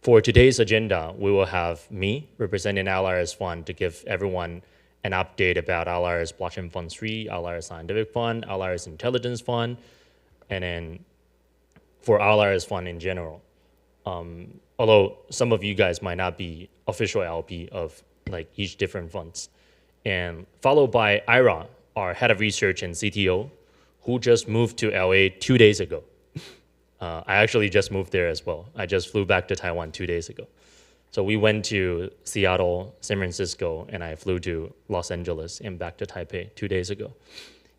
For today's agenda, we will have me representing Outliers Fund to give everyone an update about Outliers Blockchain Fund 3, Outliers Scientific Fund, Outliers Intelligence Fund, and then for Outliers Fund in general. Although some of you guys might not be official LP of like each different funds. And followed by Ira, our head of research and CTO, who just moved to LA 2 days ago. I actually just moved there as well. I just flew back to Taiwan 2 days ago. So we went to Seattle, San Francisco, and I flew to Los Angeles and back to Taipei 2 days ago.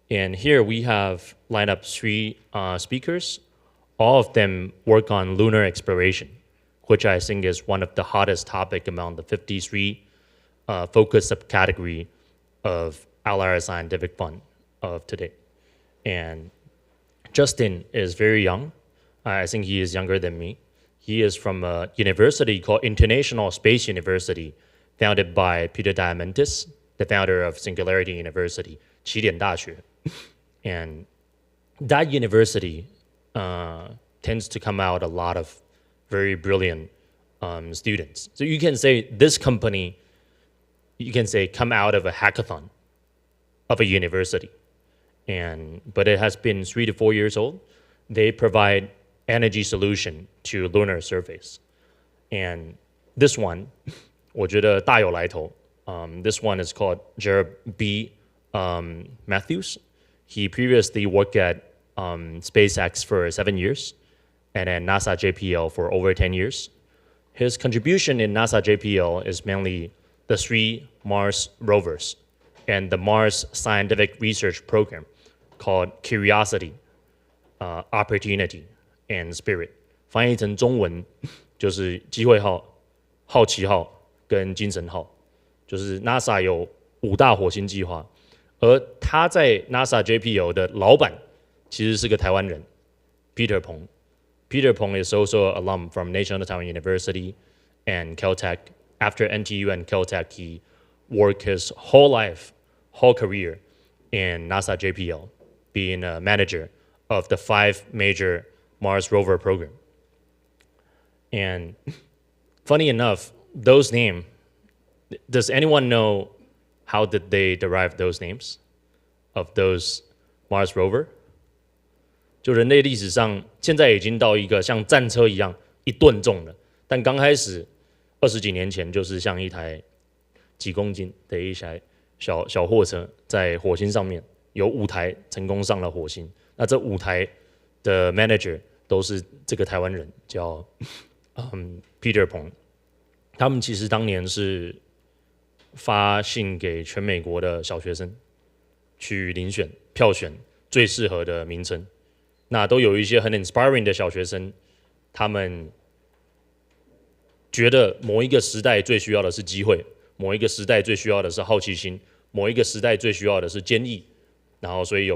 And here we have lined up three speakers. All of them work on lunar exploration, which I think is one of the hottest topic among the 53 focus subcategory of Outliers Scientific Fund of today. And Justin is very young. I think he is younger than me. He is from a university called International Space University, founded by Peter Diamandis, the founder of Singularity University, 起点大学. And that university tends to come out a lot of very brilliant students. So you can say this company, you can say come out of a hackathon of a university. But it has been 3 to 4 years old. They provide energy solution to lunar surface. And this one, 我觉得大有来头. This one is called Jared B. Matthews. He previously worked at SpaceX for 7 years and then NASA JPL for over 10 years. His contribution in NASA JPL is mainly the 3 Mars rovers and the Mars Scientific Research Program called Curiosity, Opportunity, and Spirit. 翻译成中文就是机会号、好奇号跟精神号。就是 NASA 有5大火星计划，而他在 NASA JPL 的老板其实是个台湾人 Peter Peng. Peter Peng is also an alum from National Taiwan University and Caltech. After NTU and Caltech, he worked his whole life, whole career in NASA JPL, being a manager of the 5 major Mars rover program. And funny enough, those names, does anyone know how did they derive those names of those Mars rover? 就人类历史上现在已经到一个像战车一样一吨重了，但刚开始20几年前就是像一台几公斤的一台小货车在火星上面，有5台成功上了火星。那这5台的 manager 都是这个台湾人，叫Peter Peng。他们其实当年是发信给全美国的小学生去票选最适合的名称。那都有一些很 inspiring 的小学生，他们觉得某一个时代最需要的是机会，某一个时代最需要的是好奇心，某一个时代最需要的是坚毅，然后所以有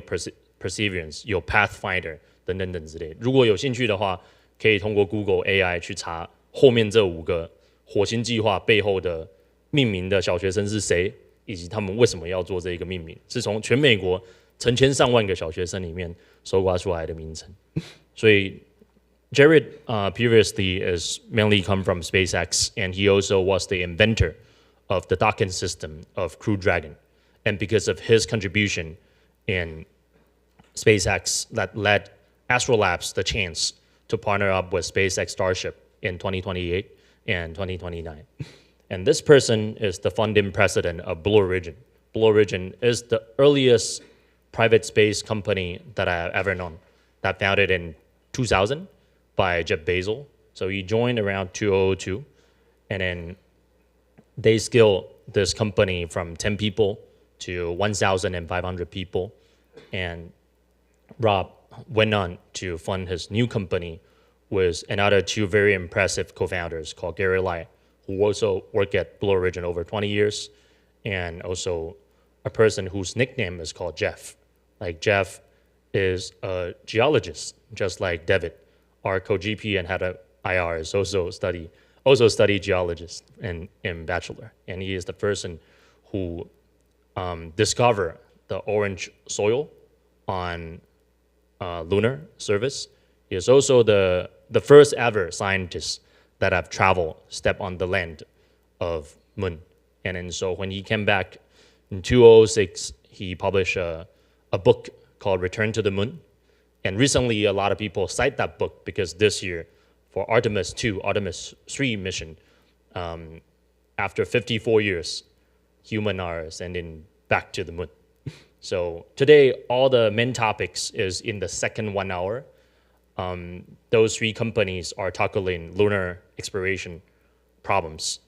perseverance， 有 pathfinder 等等等之类。如果有兴趣的话，可以通过 Google AI 去查后面这5个火星计划背后的命名的小学生是谁，以及他们为什么要做这个命名，是从全美国成千上万个小学生里面搜刮出来的名称。所以 Jared previously is mainly come from SpaceX, and he also was the inventor of the docking system of Crew Dragon. And because of his contribution in SpaceX, that led Astrolabs the chance to partner up with SpaceX Starship in 2028 and 2029. And this person is the founding president of Blue Origin. Blue Origin is the earliest private space company that I've ever known, that founded in 2000 by Jeff Bezos. So he joined around 2002, and then they scaled this company from 10 people to 1,500 people. And Rob went on to fund his new company with another 2 very impressive co-founders called Gary Lai, who also worked at Blue Origin over 20 years, and also a person whose nickname is called Jeff. Like Jeff is a geologist, just like David. Our co-GP and head of IR is also study geologist in bachelor, and he is the person who discovered the orange soil on lunar surface. He is also the first ever scientist that have traveled step on the land of Moon. And then so when he came back in 2006, he published a book called Return to the Moon. And recently, a lot of people cite that book because this year, for Artemis 2, Artemis 3 mission, after 54 years, humans are sending back to the moon. So today, all the main topics is in the second 1 hour. Those three companies are tackling lunar exploration problems.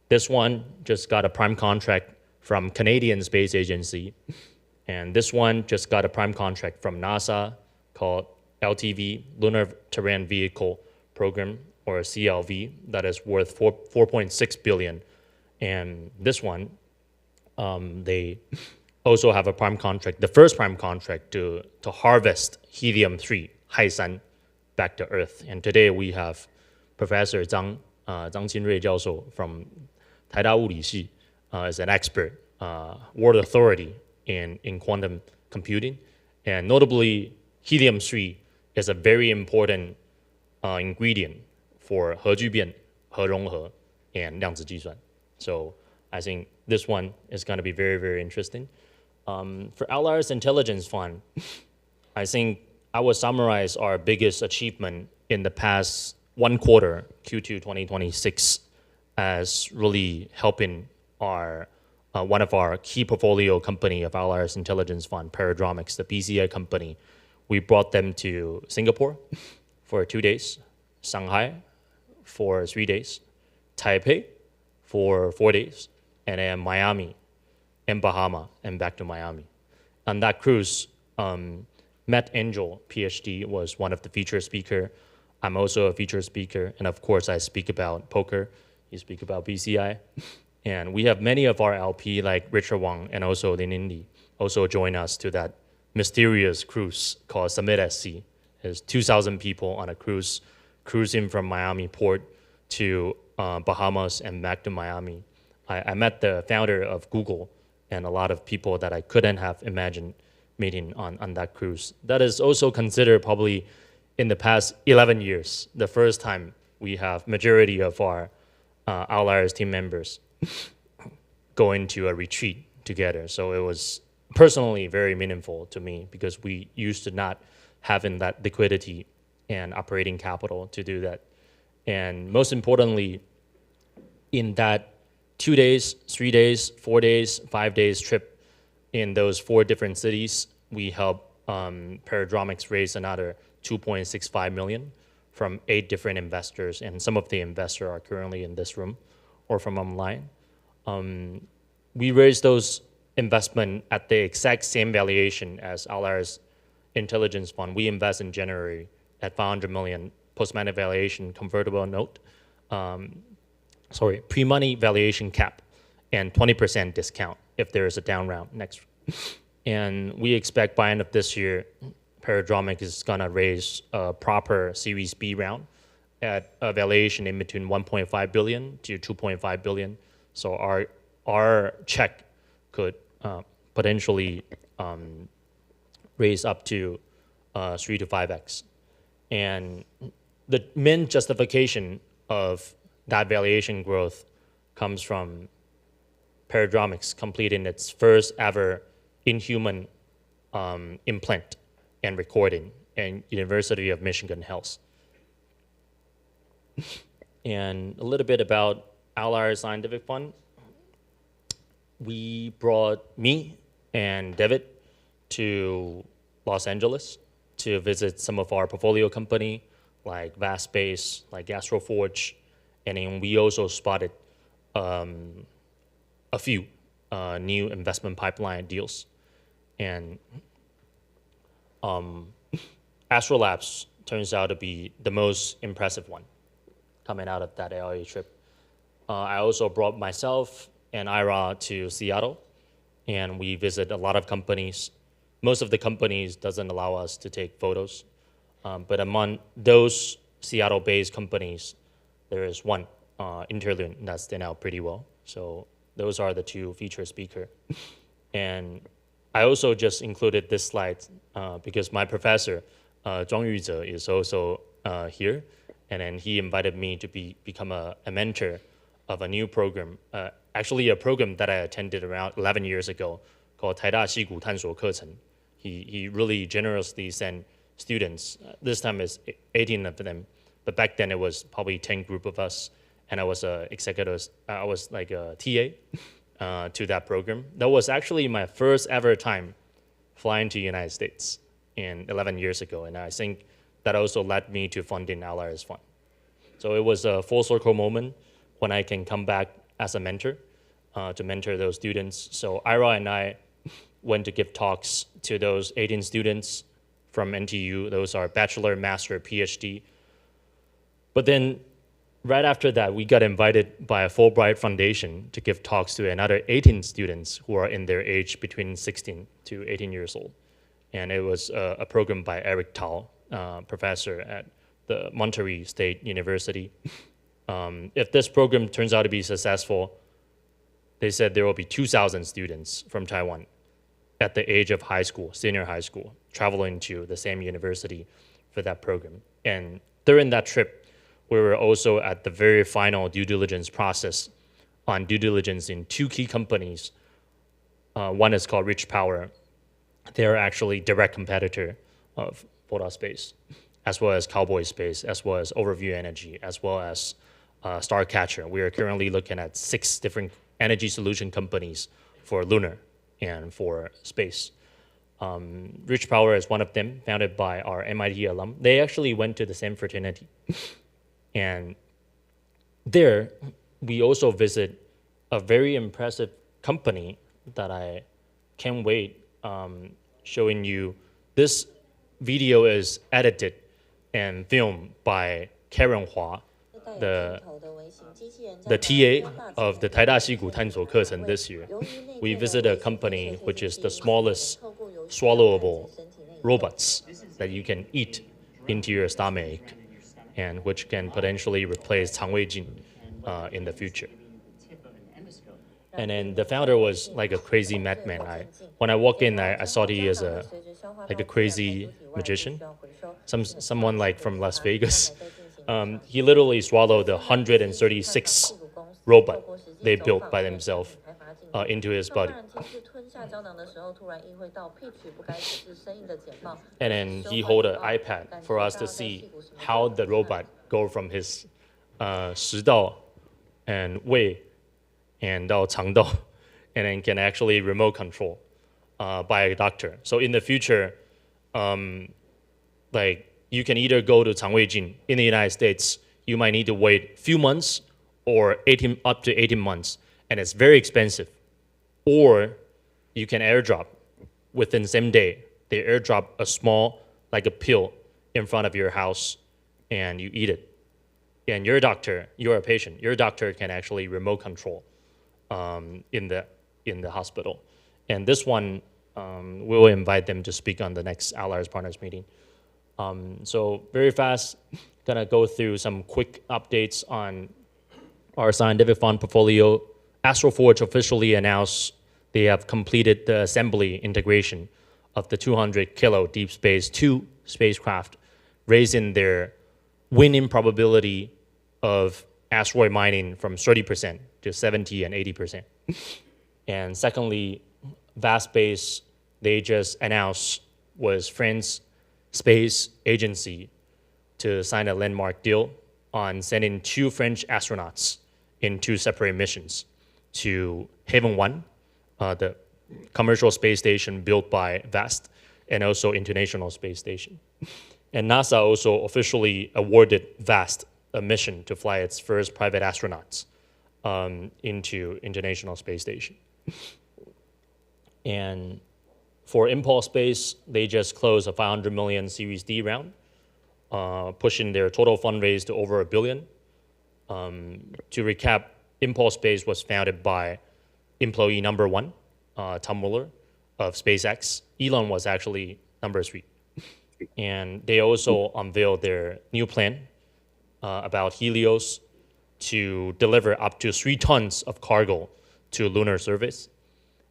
This one just got a prime contract from Canadian Space Agency. And this one just got a prime contract from NASA called LTV, Lunar Terrain Vehicle Program, or CLV, that is worth 4.6 billion. And this one, they also have a prime contract, the first prime contract to harvest helium-3, Haisan, back to Earth. And today we have Professor Zhang Qinrui 教授 from 台大物理系 is an expert, world authority in quantum computing. And notably, helium-3 is a very important ingredient for 核聚变、核融合 and 量子计算. So I think this one is going to be very, very interesting. For Outliers Intelligence Fund, I think I would summarize our biggest achievement in the past 1 quarter, Q2 2026, as really helping our one of our key portfolio company of Outliers Intelligence Fund, Paradromics, the PCI company. We brought them to Singapore for 2 days, Shanghai for 3 days, Taipei for 4 days, and then Miami and Bahama and back to Miami. On that cruise, Matt Angel, PhD, was one of the featured speaker. I'm also a featured speaker, and of course I speak about poker. You speak about BCI. And we have many of our LP like Richard Wang and also Lin Indy also join us to that mysterious cruise called Summit SC. There's 2,000 people on a cruise, cruising from Miami port to Bahamas and back to Miami. I met the founder of Google and a lot of people that I couldn't have imagined meeting on that cruise. That is also considered probably in the past 11 years, the first time we have majority of our Outliers team members going to a retreat together. So it was personally very meaningful to me because we used to not having that liquidity and operating capital to do that. And most importantly, in that 2 days, 3 days, 4 days, 5 days trip in those 4 different cities, we helped Paradromics raise another 2.65 million from 8 different investors. And some of the investors are currently in this room or from online. We raised those investment at the exact same valuation as Outliers Intelligence Fund. We invest in January at 500 million post-money valuation convertible note. Pre-money valuation cap and 20% discount if there is a down round next. And we expect by end of this year, Paradromics is gonna raise a proper Series B round at a valuation in between 1.5 billion to 2.5 billion. So our check could potentially raise up to 3 to 5x. And the main justification of that valuation growth comes from Paradromics completing its first ever inhuman implant and recording in University of Michigan Health. And a little bit about Outliers Scientific Fund. We brought me and David to Los Angeles to visit some of our portfolio company like Vast Space, like Astroforge, and then we also spotted a few new investment pipeline deals. And Astrolabs turns out to be the most impressive one coming out of that LA trip. I also brought myself and Ira to Seattle, and we visit a lot of companies. Most of the companies doesn't allow us to take photos, but among those Seattle-based companies, there is one, Interlune, that stand out pretty well. So those are the 2 featured speakers. And I also just included this slide because my professor, Zhuang Yuze, is also here. And then he invited me to become a mentor of a new program, actually a program that I attended around 11 years ago called 台大矽谷探索课程. He really generously sent students. This time it's 18 of them, but back then it was probably 10 group of us, and I was a executive. I was like a TA to that program. That was actually my first ever time flying to the United States in 11 years ago, and I think that also led me to funding Outliers Fund. So it was a full circle moment when I can come back as a mentor to mentor those students. So Ira and I went to give talks to those 18 students from NTU. Those are bachelor, master, PhD. But then right after that, we got invited by a Fulbright Foundation to give talks to another 18 students who are in their age between 16 to 18 years old. And it was a program by Eric Tao, professor at the Monterey State University. If this program turns out to be successful, they said there will be 2,000 students from Taiwan at the age of high school, senior high school, traveling to the same university for that program. And during that trip, we were also at the very final due diligence process on due diligence in two key companies. One is called Rich Power. They're actually direct competitor of Boda Space, as well as Cowboy Space, as well as Overview Energy, as well as Starcatcher. We are currently looking at 6 different energy solution companies for lunar and for space. Rich Power is one of them, founded by our MIT alum. They actually went to the same fraternity. And there, we also visit a very impressive company that I can't wait showing you. This video is edited and filmed by Karen Hua, the TA of the 台大矽谷探索课程 this year. We visit a company which is the smallest swallowable robots that you can eat into your stomach, and which can potentially replace 肠胃镜 in the future. And then the founder was like a crazy madman. When I walked in, I saw he is like a crazy magician, someone like from Las Vegas. He literally swallowed the 136 robot they built by themselves into his body. And then he hold an iPad for us to see how the robot go from his 食道 and 胃 and 到肠道, and then can actually remote control by a doctor. So in the future, like you can either go to 肠胃镜 in the United States. You might need to wait a few months or up to 18 months, and it's very expensive. Or you can airdrop within the same day. They airdrop a small, like a pill, in front of your house, and you eat it. And your doctor, you're a patient, your doctor can actually remote control in the hospital. And this one, we'll invite them to speak on the next Outliers Partners meeting. So very fast, gonna go through some quick updates on our scientific fund portfolio. Astroforge officially announced they have completed the assembly integration of the 200 kilo Deep Space 2 spacecraft, raising their winning probability of asteroid mining from 30% to 70 and 80%. And secondly, Vast Space, they just announced was France Space Agency to sign a landmark deal on sending 2 French astronauts in 2 separate missions to Haven 1, the commercial space station built by Vast, and also International Space Station. And NASA also officially awarded Vast a mission to fly its first private astronauts into International Space Station. And for Impulse Space, they just closed a 500 million Series D round, pushing their total fundraise to over $1 billion. To recap, Impulse Space was founded by employee number 1, Tom Mueller of SpaceX. Elon was actually number 3. And they also unveiled their new plan about Helios to deliver up to 3 tons of cargo to lunar surface.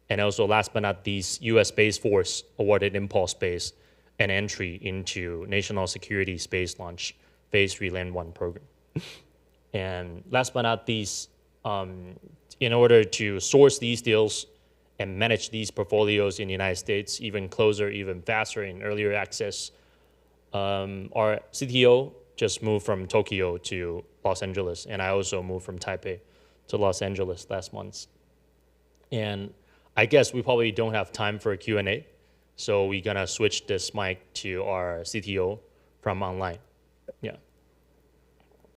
And also, last but not least, U.S. Space Force awarded Impulse Space an entry into National Security Space Launch Phase 3 Land 1 program. And last but not least, in order to source these deals and manage these portfolios in the United States even closer, even faster, in earlier access, our CTO just moved from Tokyo to Los Angeles, and I also moved from Taipei to Los Angeles last month. And I guess we probably don't have time for a Q&A, so we're gonna switch this mic to our CTO from online.